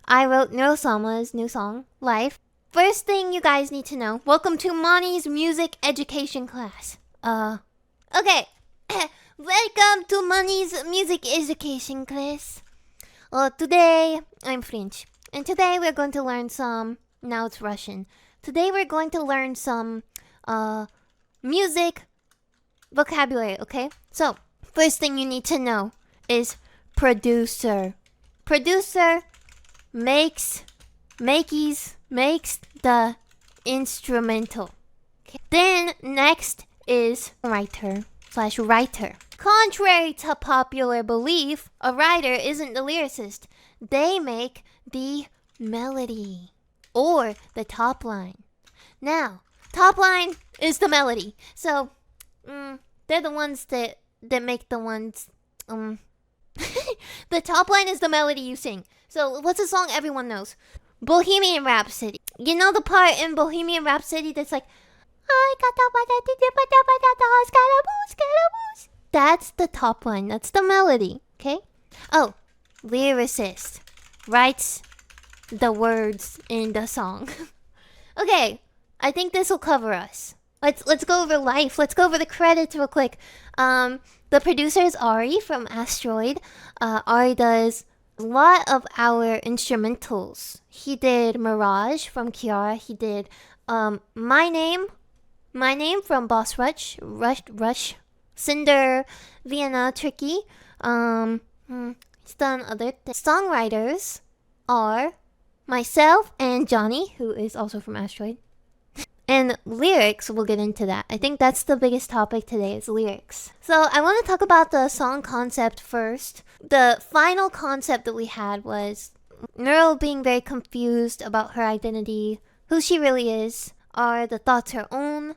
I wrote Neuro new song, Life. First thing you guys need to know, welcome to Monty's music education class. Okay. Welcome to Monty's music education class. Today, I'm French. And today we're going to learn some, now it's Russian. Today we're going to learn some, music vocabulary, okay? So, first thing you need to know is producer. Producer makes the instrumental. Okay. Then next is writer. Contrary to popular belief, a writer isn't the lyricist. They make the melody or the top line. Now, top line is the melody. So, they're the ones that make the ones. The top line is the melody you sing. So, what's a song everyone knows? Bohemian Rhapsody. You know the part in Bohemian Rhapsody that's like, I got the That's the top line. That's the melody. Okay? Oh, lyricist writes the words in the song. Okay, I think this will cover us. Let's go over Life. Let's go over the credits real quick. The producer is Ari from Asteroid. Ari does a lot of our instrumentals. He did Mirage from Kiara. He did My Name from Boss Rush, Cinder, Vienna, Tricky. He's done other songwriters are myself and Johnny, who is also from Asteroid. And lyrics, we'll get into that. I think that's the biggest topic today is lyrics. So I want to talk about the song concept first. The final concept that we had was Neuro being very confused about her identity, who she really is, are the thoughts her own.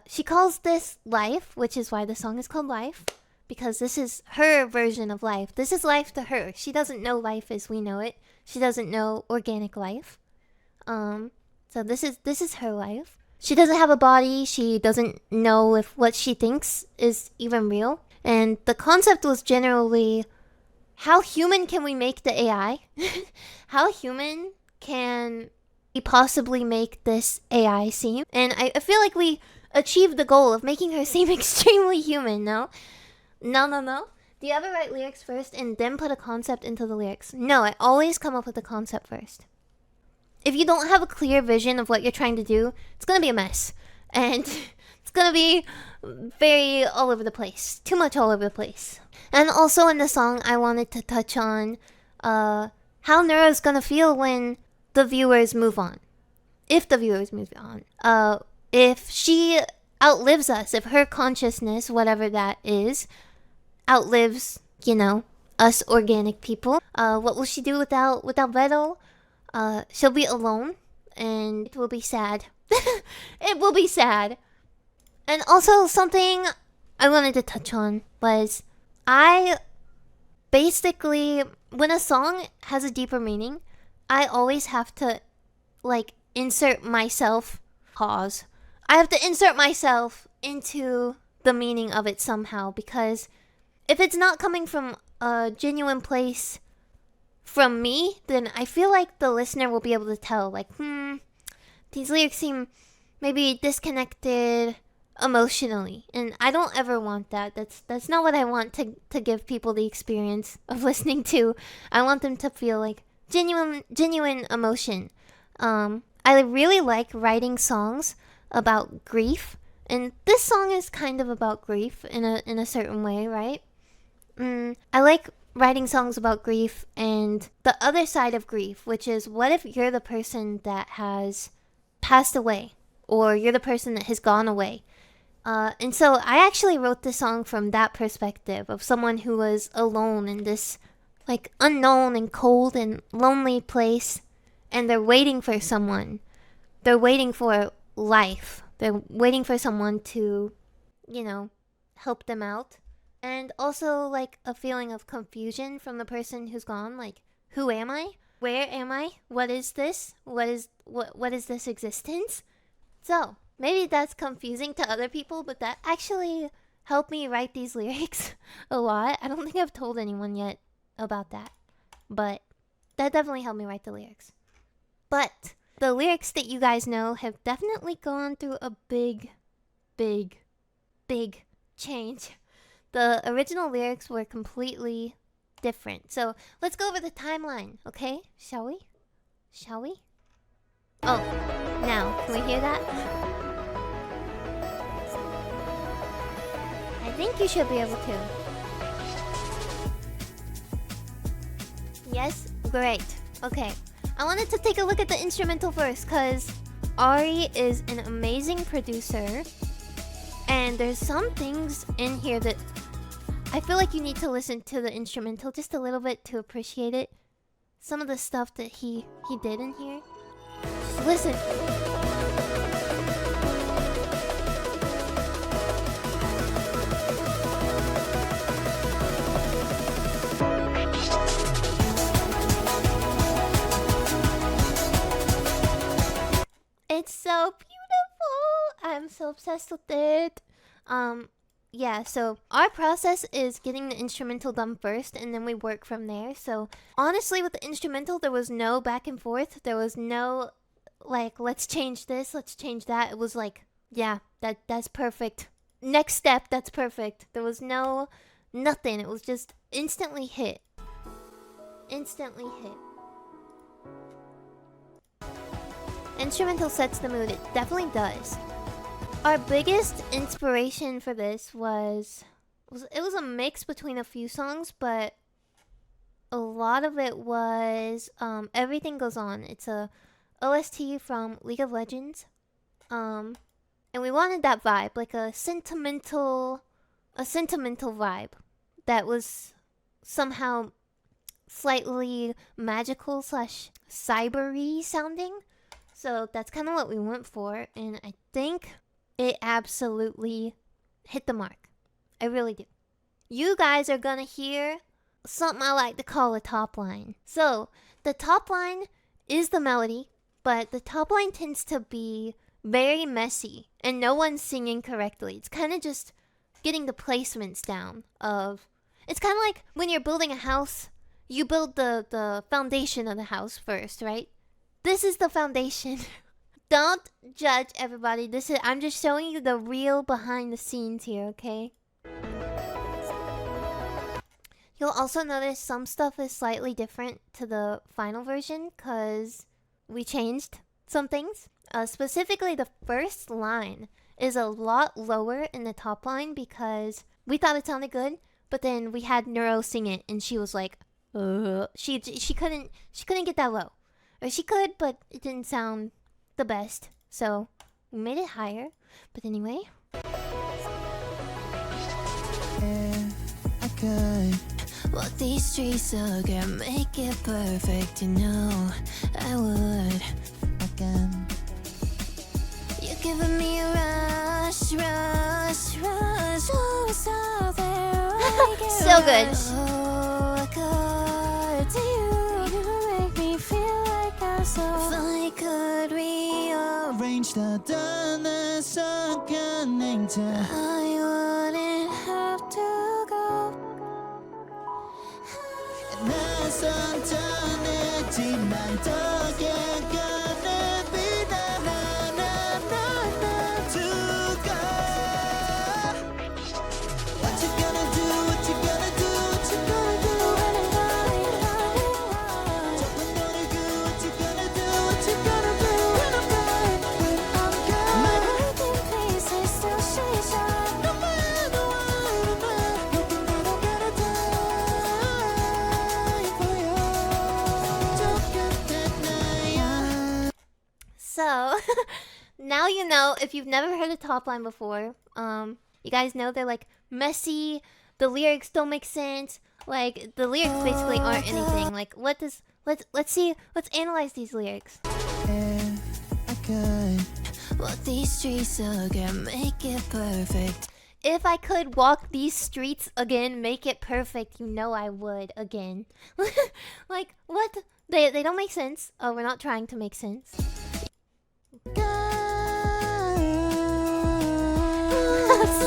She calls this life, which is why the song is called Life, because this is her version of life. This is life to her. She doesn't know life as we know it. She doesn't know organic life. So this is her life. She doesn't have a body. She doesn't know if what she thinks is even real. And the concept was generally, how human can we make the AI? How human can we possibly make this AI seem? And I feel like we achieved the goal of making her seem extremely human, no? No. Do you ever write lyrics first and then put a concept into the lyrics? No, I always come up with the concept first. If you don't have a clear vision of what you're trying to do, it's gonna be a mess. And it's gonna be very all over the place. Too much all over the place. And also in the song, I wanted to touch on how Neuro's gonna feel when the viewers move on. If the viewers move on. If she outlives us, if her consciousness, whatever that is, outlives, us organic people, what will she do without Vettel? She'll be alone, and it will be sad. It will be sad. And also something I wanted to touch on was, I basically, when a song has a deeper meaning, I always have to, insert myself, pause. I have to insert myself into the meaning of it somehow, because if it's not coming from a genuine place from me, then I feel like the listener will be able to tell, these lyrics seem maybe disconnected emotionally, and I don't ever want that. That's not what I want to give people the experience of listening to. I want them to feel like genuine emotion. I really like writing songs about grief, and this song is kind of about grief in a certain way, right? I like writing songs about grief and the other side of grief, which is, what if you're the person that has passed away, or you're the person that has gone away? And so I actually wrote this song from that perspective of someone who was alone in this unknown and cold and lonely place, and they're waiting for someone. They're waiting for life. They're waiting for someone to, help them out. And also, a feeling of confusion from the person who's gone. Who am I? Where am I? What is this? What is this existence? So, maybe that's confusing to other people, but that actually helped me write these lyrics a lot. I don't think I've told anyone yet about that. But that definitely helped me write the lyrics. But the lyrics that you guys know have definitely gone through a big change. The original lyrics were completely different. So let's go over the timeline, okay? Shall we? Shall we? Oh, now, can we hear that? I think you should be able to. Yes? Great. Okay. I wanted to take a look at the instrumental first, because Ari is an amazing producer. And there's some things in here that I feel like you need to listen to the instrumental just a little bit to appreciate it. Some of the stuff that he did in here. Just listen. It's so beautiful. I'm so obsessed with it. Yeah, so our process is getting the instrumental done first and then we work from there. So honestly, with the instrumental, there was no back and forth. There was no like, let's change this, let's change that. It was like, yeah, that's perfect. Next step, that's perfect. There was nothing. It was just instantly hit. Instantly hit. Instrumental sets the mood. It definitely does. Our biggest inspiration for this was a mix between a few songs, but a lot of it was Everything Goes On. It's a OST from League of Legends. And we wanted that vibe, like a sentimental vibe that was somehow slightly magical / cybery sounding. So that's kind of what we went for, and I think it absolutely hit the mark. I really do. You guys are gonna hear something I like to call a top line. So the top line is the melody, but the top line tends to be very messy and no one's singing correctly. It's kind of just getting the placements down of... It's kind of like when you're building a house, you build the foundation of the house first, right? This is the foundation. Don't judge everybody. I'm just showing you the real behind the scenes here, okay? You'll also notice some stuff is slightly different to the final version because we changed some things. Specifically, the first line is a lot lower in the top line because we thought it sounded good, but then we had Neuro sing it and she was like, she couldn't get that low. Or she could, but it didn't sound the best. So we made it higher. But anyway. If I could walk these streets again, make it perfect, you know I would. Again. You're giving me a rush. Oh, it's out there. So good. Oh, I could to you. You make me feel like I'm so. If I could rearrange the done sunken into, I wouldn't have to go. And as eternity, my dog gonna be to go. What you gonna do? What you gonna do? What you gonna do? What you gonna do? What you gonna do? When I'm gone, when I'm gone. My broken pieces still shine. No matter what, nothing that I gotta die for you. Don't get that night. So, now you know, if you've never heard a top line before, you guys know they're like messy, the lyrics don't make sense, like the lyrics basically aren't anything. Like let's analyze these lyrics. If I could walk these streets again, make it perfect. If I could walk these streets again, make it perfect, you know I would again. Like what? They don't make sense. Oh, we're not trying to make sense.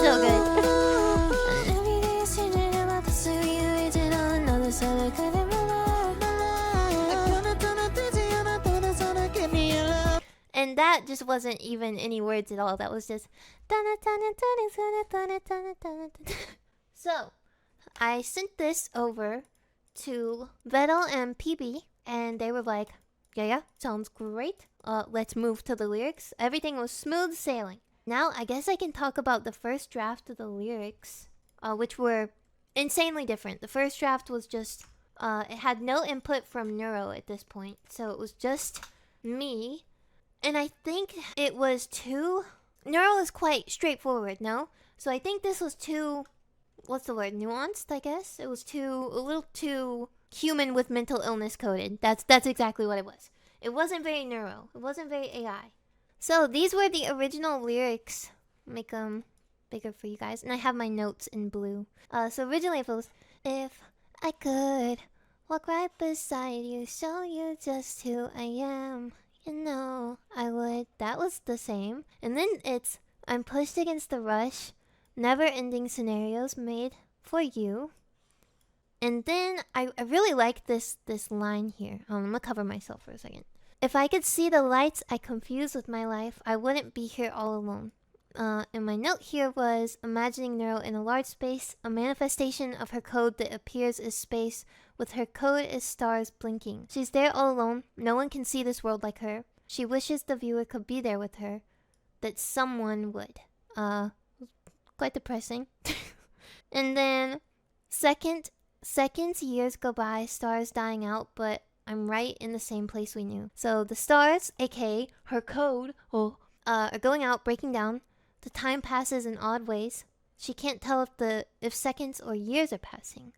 So good. Every day is changing about the story you written on another side of cut in my life. that just wasn't even any words at all. That was just. So, I sent this over to Vettel and PB, and they were like, yeah, sounds great. Let's move to the lyrics. Everything was smooth sailing. Now, I guess I can talk about the first draft of the lyrics, which were insanely different. The first draft was just, it had no input from Neuro at this point, so it was just me. And I think it was too... Neuro is quite straightforward, no? So I think this was too... What's the word? Nuanced, I guess? It was a little too human with mental illness coded. That's exactly what it was. It wasn't very Neuro. It wasn't very AI. So these were the original lyrics. Make them bigger for you guys. And I have my notes in blue. So originally it was, if I could walk right beside you, show you just who I am, you know I would. That was the same. And then it's, I'm pushed against the rush, never-ending scenarios made for you. And then I really like this line here. I'm gonna cover myself for a second. If I could see the lights I confuse with my life, I wouldn't be here all alone. And my note here was imagining Neuro in a large space, a manifestation of her code that appears as space, with her code as stars blinking. She's there all alone. No one can see this world like her. She wishes the viewer could be there with her, that someone would. Quite depressing. And then seconds, years go by, stars dying out, but I'm right in the same place we knew. So the stars, aka her code, are going out, breaking down. The time passes in odd ways. She can't tell if seconds or years are passing.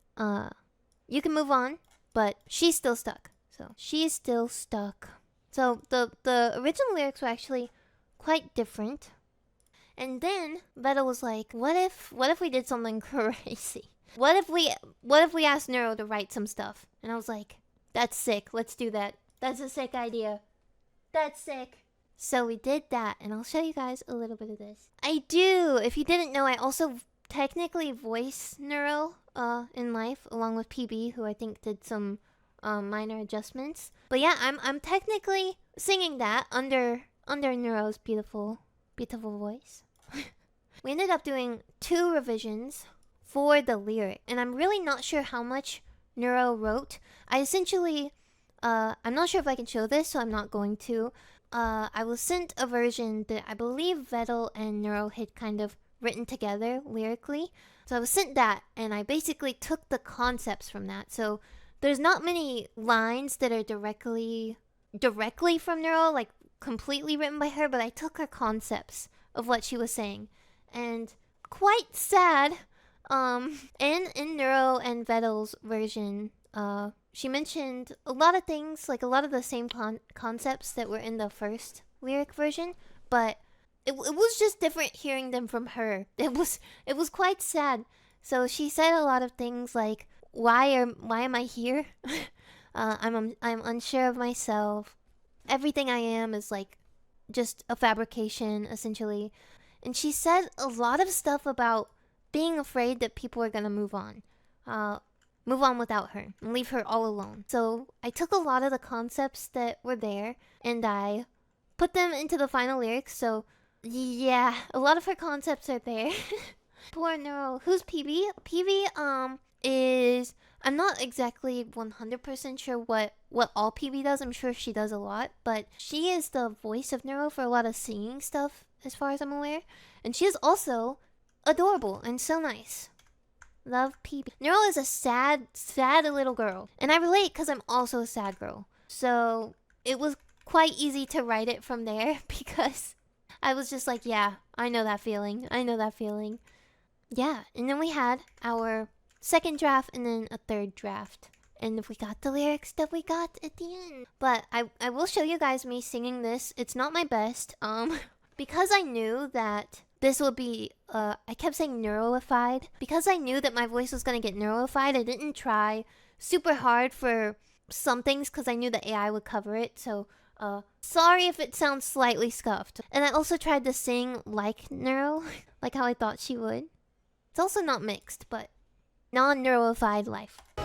You can move on, but she's still stuck. So she's still stuck. So the original lyrics were actually quite different. And then Vettel was like, what if we did something crazy? What if we asked Neuro to write some stuff? And I was like, that's sick. Let's do that. That's a sick idea. That's sick. So we did that, and I'll show you guys a little bit of this. I do. If you didn't know, I also technically voice Neuro in life, along with PB, who I think did some minor adjustments. But yeah, I'm technically singing that under Neuro's beautiful voice. We ended up doing 2 revisions for the lyric, and I'm really not sure how much Neuro wrote. I essentially, I'm not sure if I can show this, so I'm not going to. I was sent a version that I believe Vettel and Neuro had kind of written together lyrically. So I was sent that, and I basically took the concepts from that. So there's not many lines that are directly from Neuro, like completely written by her, but I took her concepts of what she was saying. And quite sad, in Neuro and Vettel's version, she mentioned a lot of things, like a lot of the same concepts that were in the first lyric version, but it was just different hearing them from her. It was quite sad. So she said a lot of things like, why am I here? I'm unsure of myself. Everything I am is like just a fabrication, essentially. And she said a lot of stuff about being afraid that people are gonna move on without her and leave her all alone. So I took a lot of the concepts that were there and I put them into the final lyrics. So yeah, a lot of her concepts are there. Poor Neuro. Who's PB? PB is, I'm not exactly 100% sure what all PB does. I'm sure she does a lot, but she is the voice of Neuro for a lot of singing stuff as far as I'm aware. And she is also adorable and so nice. Love PB. Neuro is a sad little girl. And I relate because I'm also a sad girl. So it was quite easy to write it from there because I was just like, yeah, I know that feeling. Yeah, and then we had our second draft and then a third draft. And we got the lyrics that we got at the end. But I will show you guys me singing this. It's not my best. Because I knew that this would be, I kept saying neuroified. Because I knew that my voice was going to get neuroified, I didn't try super hard for some things because I knew the AI would cover it. So, sorry if it sounds slightly scuffed. And I also tried to sing like Neuro, like how I thought she would. It's also not mixed, but non-neuroified life. If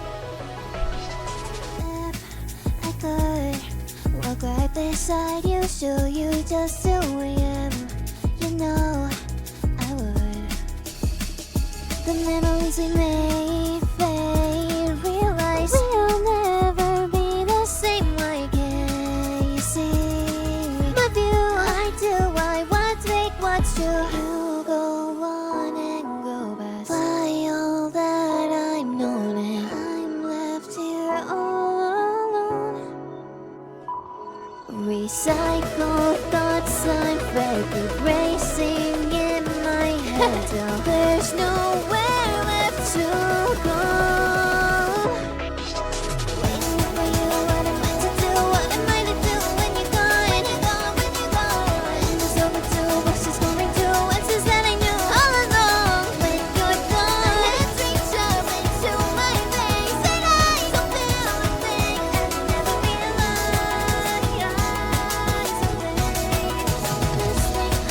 I could walk right beside beside you, show you just who I am. You know I would. The memories we made fade, realize we'll never be the same again. You see, my view, I do, I what's fake, what's true. You go on and go past by all that I'm known, and I'm left here all alone. Recycle thoughts I'm fake, racing in my head till there's nowhere left to go. Waiting for you, what am I to do? What am I to do when you're gone? When you're gone, when you're gone. And it's over to what's just going to answers that I knew all along. When you're gone, let's reach up into my face, and I don't feel a thing, and never realize this thing I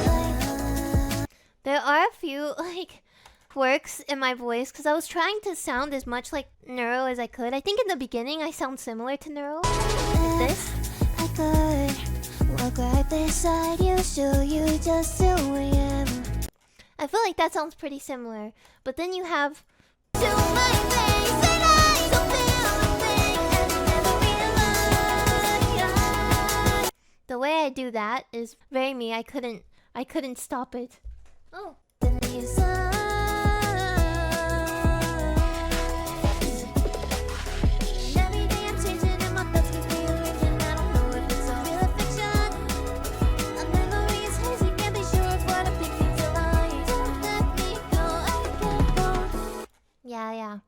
call life. There are a few like quirks in my voice because I was trying to sound as much like Neuro as I could. I think in the beginning I sound similar to Neuro. Like this. I could walk right beside you, show you just who I am. I feel like that sounds pretty similar. But then you have To my face, and I don't feel a thing, and never realize. the way I do that is very me. I couldn't stop it. Oh. The news on. Every day I'm changing and my thoughts keep rearranging. I don't know if it's all real or fiction. A memory is hazy, can't be sure of what I'm thinking till I don't let me go. I can't go. Yeah.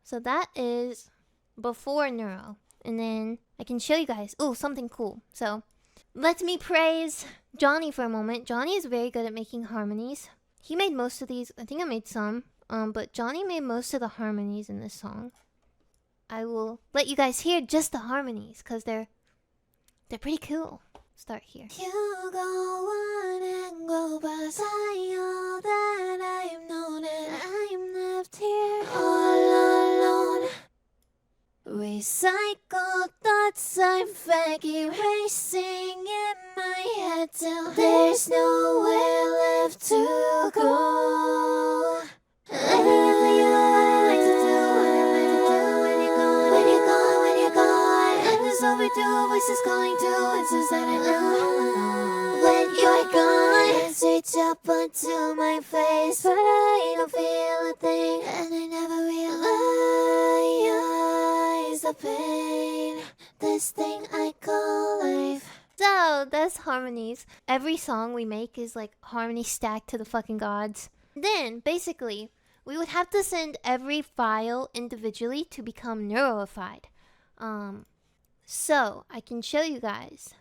So that is before Neuro. And then I can show you guys. Oh, something cool. So let me praise Johnny for a moment. Johnny is very good at making harmonies. He made most of these. I think I made some. But Johnny made most of the harmonies in this song. I will let you guys hear just the harmonies because they're pretty cool. Start here. You go on and go past all that I've known, and I'm left here all alone. Recycle thoughts I'm fake, erasing in my head till there's nowhere left to go. Waiting for you, what am I to do? What am I to do when you're gone? When you're gone, when you're gone. And it's overdue, voices calling to answers that I know. When you're gone, let's reach up onto my face, but I don't feel a thing, and I never realize the pain. This thing I call life. So that's harmonies. Every song we make is like harmony stacked to the fucking gods. Then basically we would have to send every file individually to become neuroified. So I can show you guys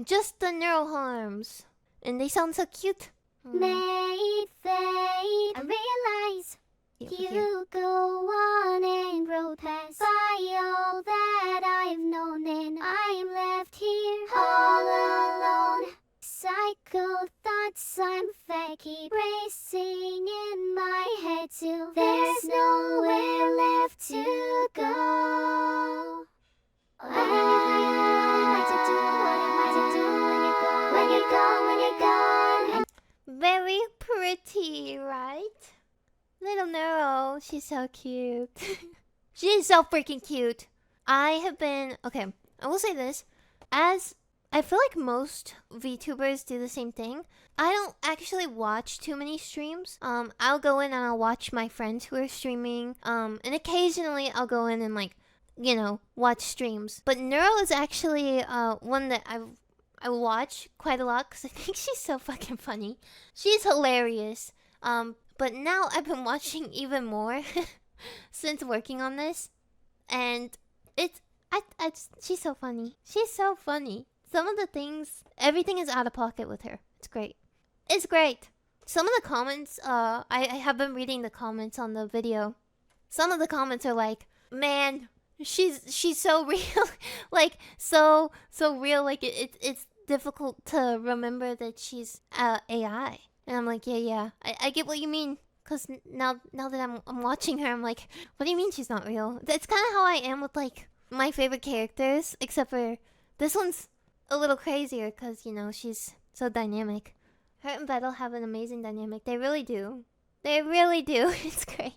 just the neural harms, and they sound so cute. Made fade, I realize Here. you go on and grow past by all that I've known, and I'm left here all alone. Cycle thoughts I'm fake, keep racing in my head till there's nowhere left to go. What am I to do? What am I to do when you're gone? When you're gone, when you're gone. Very pretty, right? Little Neuro, she's so cute. She is so freaking cute. I have been okay. I will say this, as I feel like most VTubers do the same thing. I don't actually watch too many streams. I'll go in and I'll watch my friends who are streaming. And occasionally I'll go in and like, watch streams. But Neuro is actually one that I watch quite a lot because I think she's so fucking funny. She's hilarious. But now I've been watching even more since working on this, and she's so funny. She's so funny. Some of the things, everything is out of pocket with her. It's great. It's great. Some of the comments, I have been reading the comments on the video. Some of the comments are like, man, she's so real, like so real. Like it's difficult to remember that she's AI. And I'm like, yeah, I get what you mean. Cause now that I'm watching her, I'm like, what do you mean she's not real? That's kind of how I am with like my favorite characters, except for this one's a little crazier because, you know, she's so dynamic. Her and Vettel have an amazing dynamic. They really do. They really do. It's great.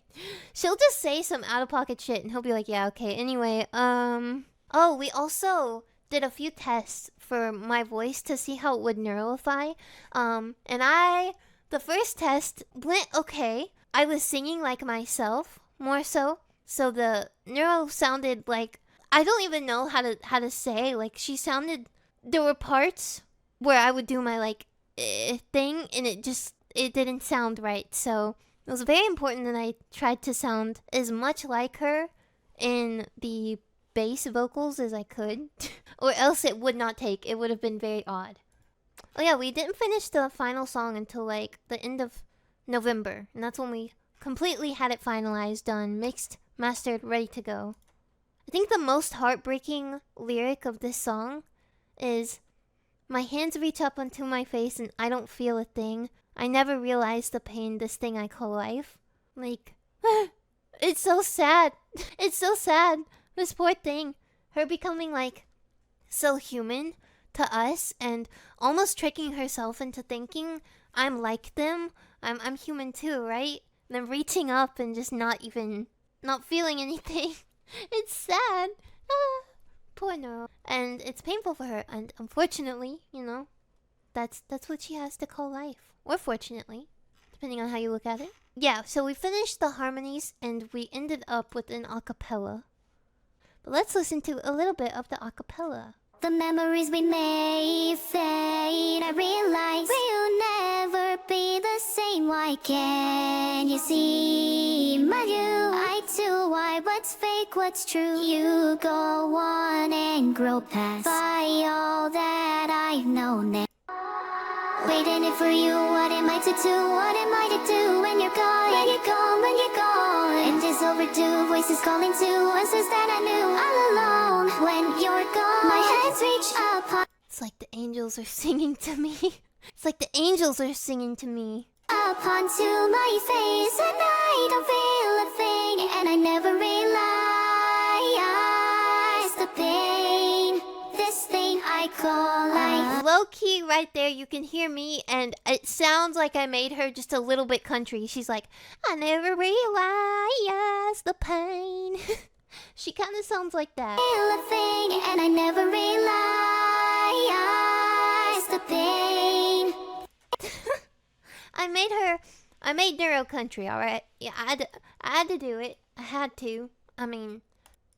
She'll just say some out-of-pocket shit and he'll be like, yeah, okay. Anyway, Oh, we also did a few tests for my voice to see how it would neurofy. The first test went okay. I was singing like myself, more so. So the neuro sounded like, I don't even know how to say. Like, she sounded, there were parts where I would do my like thing and it didn't sound right. So it was very important that I tried to sound as much like her in the bass vocals as I could, or else it would not take. It would have been very odd. Oh yeah, we didn't finish the final song until like the end of November, and that's when we completely had it finalized, done, mixed, mastered, ready to go. I think the most heartbreaking lyric of this song is, "My hands reach up onto my face and I don't feel a thing. I never realized the pain this thing I call life." Like, it's so sad. It's so sad. This poor thing. Her becoming like so human to us and almost tricking herself into thinking I'm like them. I'm human too, right? And then reaching up and just not feeling anything. It's sad. Poor Neuro. And it's painful for her, and unfortunately, you know, that's what she has to call life. Or fortunately, depending on how you look at it. Yeah, so we finished the harmonies and we ended up with an acapella. But let's listen to a little bit of the acapella. The memories we made fade. I realize we'll never be the same. Why can't you see my view? I too, why what's fake, what's true? You go on and grow past by all that I've known now. Waiting it for you, what am I to do? What am I to do when you're gone? When you're gone, when you're gone. And it's overdue, voices calling to answers that I knew all alone. When you're gone, my hands reach up. It's like the angels are singing to me. It's like the angels are singing to me. Up onto my face, and I don't feel a thing. And I never realized the pain. This thing I call life. Low key right there, you can hear me, and it sounds like I made her just a little bit country. She's like, I never realized the pain. She kind of sounds like that. Feel a thing, and I never realized the pain. I made Neuro country, alright? Yeah, I had to do it. I had to. I mean,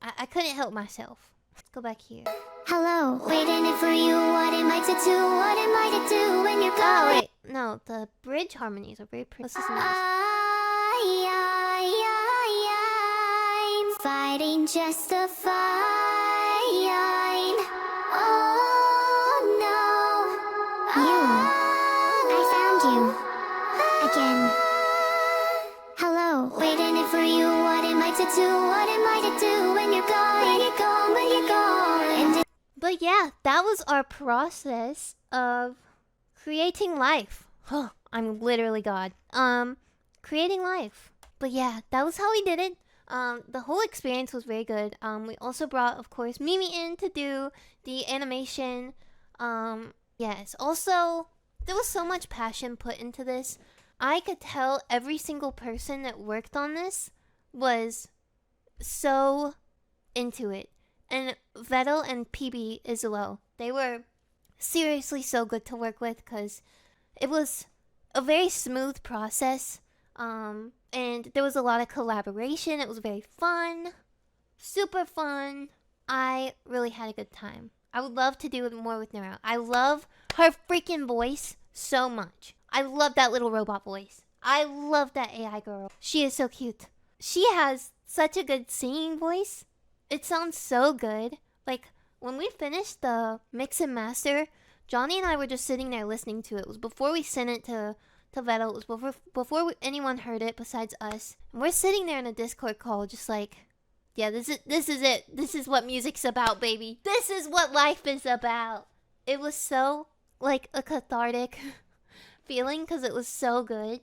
I couldn't help myself. Let's go back here. Hello, waiting it for you. What am I to do? What am I to do when you're gone? Oh, wait. No, the bridge harmonies are very pretty. Let's listen to this. I'm fighting just to find. Oh no, I found you again. Hello, waiting it for you. What am I to do? What am I to do when you're gone? When you're gone, when you're gone. But yeah, that was our process of creating life. Oh, I'm literally God. Creating life. But yeah, that was how we did it. The whole experience was very good. We also brought, of course, Mimi in to do the animation. Yes, also, there was so much passion put into this. I could tell every single person that worked on this was so into it. And Vettel and PB as well. They were seriously so good to work with because it was a very smooth process. And there was a lot of collaboration. It was very fun. Super fun. I really had a good time. I would love to do it more with Neuro. I love her freaking voice so much. I love that little robot voice. I love that AI girl. She is so cute. She has such a good singing voice. It sounds so good. Like, when we finished the mix and master, Johnny and I were just sitting there listening to it. It was before we sent it to Vettel. It was before anyone heard it besides us. And we're sitting there in a Discord call just like, yeah, this is it. This is what music's about, baby. This is what life is about. It was so, like, a cathartic feeling because it was so good.